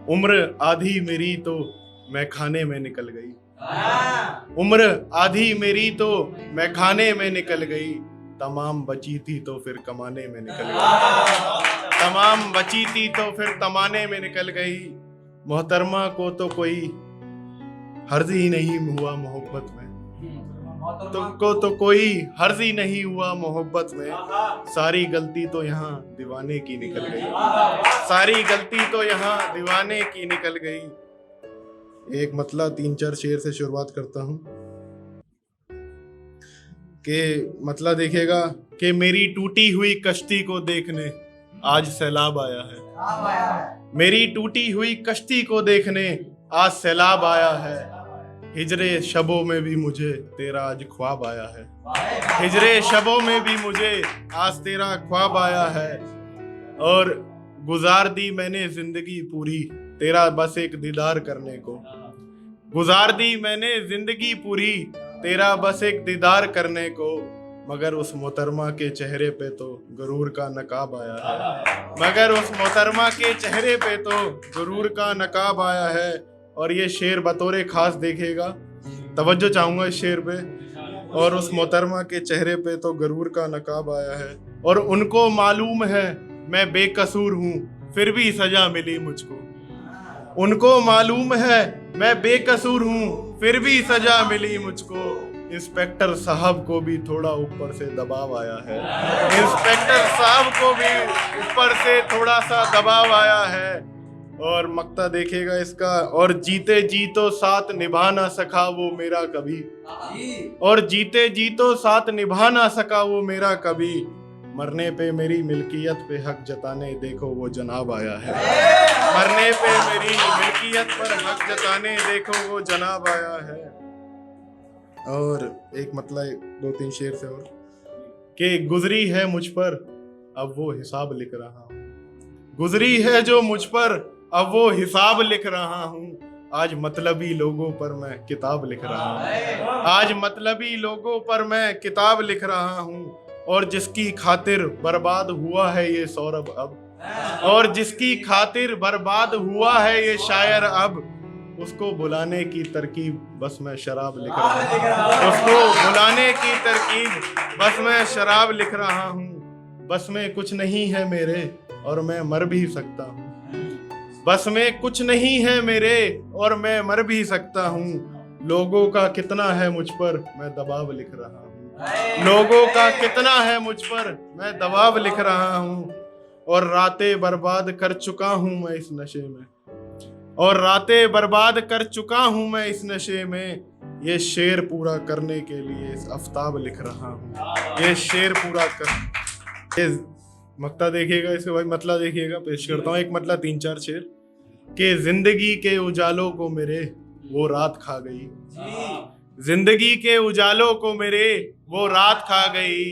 उम्र आधी मेरी तो मैं खाने में निकल गई। उम्र आधी मेरी तो मैं खाने में निकल गई। तमाम बची थी तो फिर कमाने में निकल गई। तमाम बची थी तो फिर कमाने में निकल गई। मोहतरमा को तो कोई हर्ज ही नहीं हुआ मोहब्बत में। तुमको तो कोई हर्ज ही नहीं हुआ मोहब्बत में। सारी गलती तो यहाँ दीवाने की निकल गई। सारी गलती तो यहाँ दीवाने की निकल गई। एक मतलब 3-4 शेर से शुरुआत करता हूँ कि मतलब देखिएगा कि मेरी टूटी हुई कश्ती को देखने आज सैलाब आया है। मेरी टूटी हुई कश्ती को देखने आज सैलाब आया है। हिजरे शबों में भी मुझे तेरा आज ख्वाब आया है। हिजरे शबों में भी मुझे आज तेरा ख्वाब आया है। और गुजार दी मैंने जिंदगी पूरी तेरा बस एक दीदार करने को। गुजार दी मैंने जिंदगी पूरी तेरा बस एक दीदार करने को। मगर उस मोहतरमा के चेहरे पे तो गुरूर का नकाब आया है। मगर उस मोहतरमा के चेहरे पे तो गुरूर का नकाब आया है। और ये शेर बतौरे खास देखिएगा, तवज्जो चाहूंगा इस शेर पे। और उस मोहतरमा के चेहरे पे तो गुरूर का नकाब आया है। और उनको मालूम है मैं बेकसूर हूँ फिर भी सजा मिली मुझको। उनको मालूम है मैं बेकसूर हूँ फिर भी सजा मिली मुझको। इंस्पेक्टर साहब को भी थोड़ा ऊपर से दबाव आया है। इंस्पेक्टर साहब को भी ऊपर से थोड़ा सा दबाव आया है। और मक्ता देखेगा इसका, और जीते जी तो साथ निभा ना सका वो मेरा कभी। और जीते जी तो साथ निभा ना सका वो मेरा कभी। मरने पे मेरी मिल्कियत पे हक जताने देखो वो जनाब आया है। मरने पे मेरी मिल्कियत पर हक जताने देखो वो जनाब आया है। और एक मतलब 2-3 शेर से और कि गुजरी है मुझ पर अब वो हिसाब लिख रहा हूँ। गुजरी है जो मुझ पर अब वो हिसाब लिख रहा हूँ। आज मतलबी लोगों पर मैं किताब लिख रहा हूँ। आज मतलबी लोगों पर मैं किताब लिख रहा हूँ। और जिसकी खातिर बर्बाद हुआ है ये सौरभ अब, और जिसकी खातिर बर्बाद हुआ है ये शायर अब, उसको बुलाने की तरकीब बस मैं शराब लिख रहा हूँ। उसको बुलाने की तरकीब बस मैं शराब लिख रहा हूँ। बस में कुछ नहीं है मेरे और मैं मर भी सकता हूँ। बस में कुछ नहीं है मेरे और मैं मर भी सकता हूँ। लोगों का कितना है मुझ पर मैं दबाव लिख रहा हूँ। लोगों का कितना है मुझ पर मैं दबाव लिख रहा हूँ। और रातें बर्बाद कर चुका हूँ मैं इस नशे में। और रातें बर्बाद कर चुका हूँ मैं इस नशे में। ये शेर पूरा करने के लिए इस आफ्ताब लिख रहा हूँ। ये शेर पूरा कर ये मक्ता देखिएगा इसके भाई मतलब देखिएगा। पेश करता हूँ एक मतलब 3-4 शेर कि जिंदगी के उजालों को मेरे वो रात खा गई। जिंदगी के उजालों को मेरे वो रात खा गई।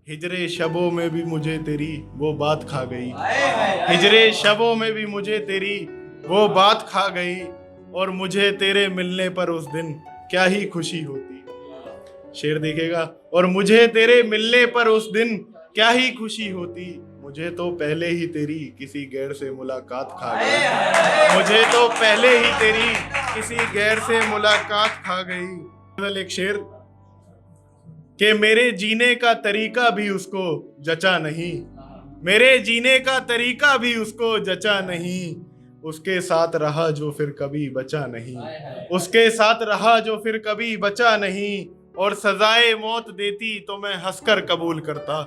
हिजरे शबों में भी मुझे तेरी वो बात खा गई। हिजरे शबों में भी मुझे तेरी वो बात खा गई। और मुझे तेरे मिलने पर उस दिन क्या ही खुशी होती। शेर देखेगा, और मुझे तेरे मिलने पर उस दिन क्या ही खुशी होती। मुझे तो पहले ही तेरी किसी गैर से मुलाकात खा गई। मुझे तो पहले ही तेरी किसी गैर से मुलाकात खा गई। एक शेर कि मेरे जीने का तरीका भी उसको जचा नहीं। मेरे जीने का तरीका भी उसको जचा नहीं। उसके साथ रहा जो फिर कभी बचा नहीं। उसके साथ रहा जो फिर कभी बचा नहीं। और सजाए मौत देती तो मैं हंसकर कबूल करता।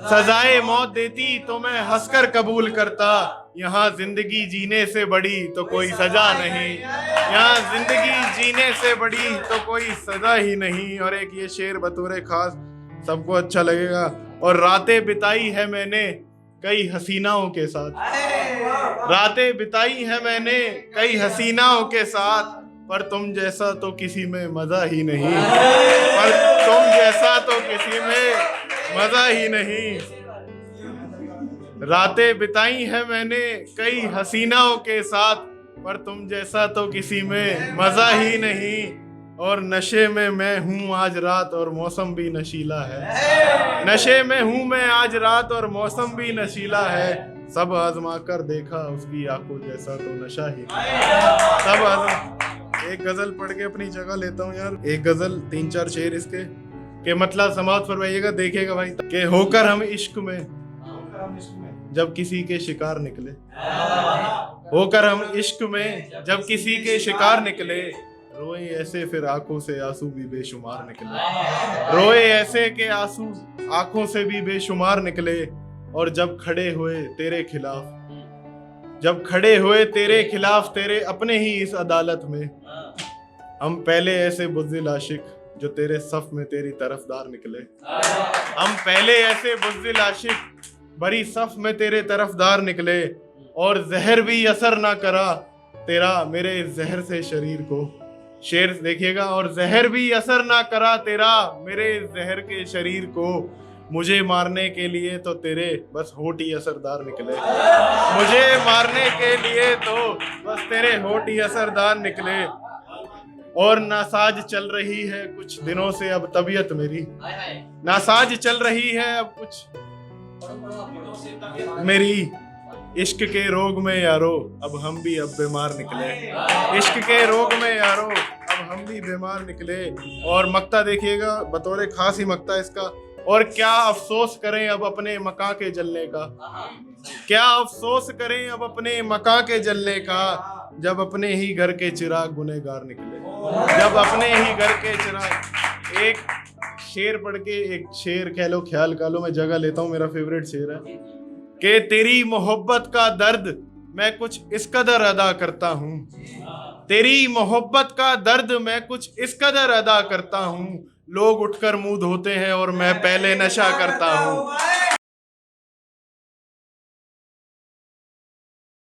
सजाए मौत देती तो मैं हंसकर कबूल करता। यहाँ जिंदगी जीने से बड़ी तो कोई सजा नहीं। यहाँ जिंदगी जीने से बड़ी तो कोई सजा ही नहीं। और एक ये शेर बतौरे खास सबको अच्छा लगेगा। और रातें बिताई है मैंने कई हसीनाओं के साथ। रातें बिताई है मैंने कई हसीनाओं के साथ। पर तुम जैसा तो किसी में मजा ही नहीं। पर तुम जैसा तो किसी में मजा ही नहीं। रातें बिताई है मैंने कई हसीनाओं के साथ। पर तुम जैसा तो किसी में मजा ही नहीं। और नशे में मैं हूँ आज रात और मौसम भी नशीला है। नशे में हूँ मैं आज रात और मौसम भी नशीला है। सब आजमा कर देखा उसकी आंखों जैसा तो नशा ही सब आजमा। एक गजल पढ़ के अपनी जगह लेता हूँ यार, एक गजल 3-4 शेर इसके के मतलब समाज फरमाइएगा, देखिएगा भाई कि होकर हम इश्क में जब किसी के शिकार निकले, होकर हम इश्क में जब किसी के शिकार निकले, रोए ऐसे फिर आंखों से आंसू भी बेशुमार निकले, रोए ऐसे के आंसू आंखों से भी बेशुमार निकले। और जब खड़े हुए तेरे खिलाफ, जब खड़े हुए तेरे खिलाफ तेरे अपने ही इस अदालत में, हम पहले ऐसे बुज़दिल आशिक जो तेरे सफ में तेरी तरफदार निकले, हम पहले ऐसे बुज़दिल आशिक बड़ी सफ में तेरे तरफदार निकले। और जहर भी असर ना करा तेरा मेरे जहर से शरीर को, शेर देखिएगा, और जहर भी असर ना करा तेरा मेरे जहर के शरीर को, मुझे मारने के लिए तो तेरे बस होठ ही असरदार निकले, मुझे मारने के लिए तो बस तेरे होठ ही असरदार निकले। और नासाज चल रही है कुछ दिनों से अब तबीयत मेरी, नासाज चल रही है अब कुछ मेरी, इश्क के रोग में यारो अब हम भी अब बीमार निकले, इश्क के रोग में यारो अब हम भी बीमार निकले। और मक्ता देखिएगा, बतौर खास ही मक्ता इसका, और क्या अफसोस करें अब अपने मकां के जलने का, क्या अफसोस करें अब अपने मकां के जलने का, जब अपने ही घर के चिराग गुनहगार निकले, जब अपने ही घर के चिराग। एक शेर पढ़ के, एक शेर कह लो, ख्याल का लो, मैं जगह लेता हूँ, मेरा फेवरेट शेर है कि तेरी मोहब्बत का दर्द मैं कुछ इस कदर अदा करता हूँ, तेरी मोहब्बत का दर्द मैं कुछ इस कदर अदा करता हूँ, लोग उठकर मुंह धोते हैं और मैं पहले नशा करता हूँ,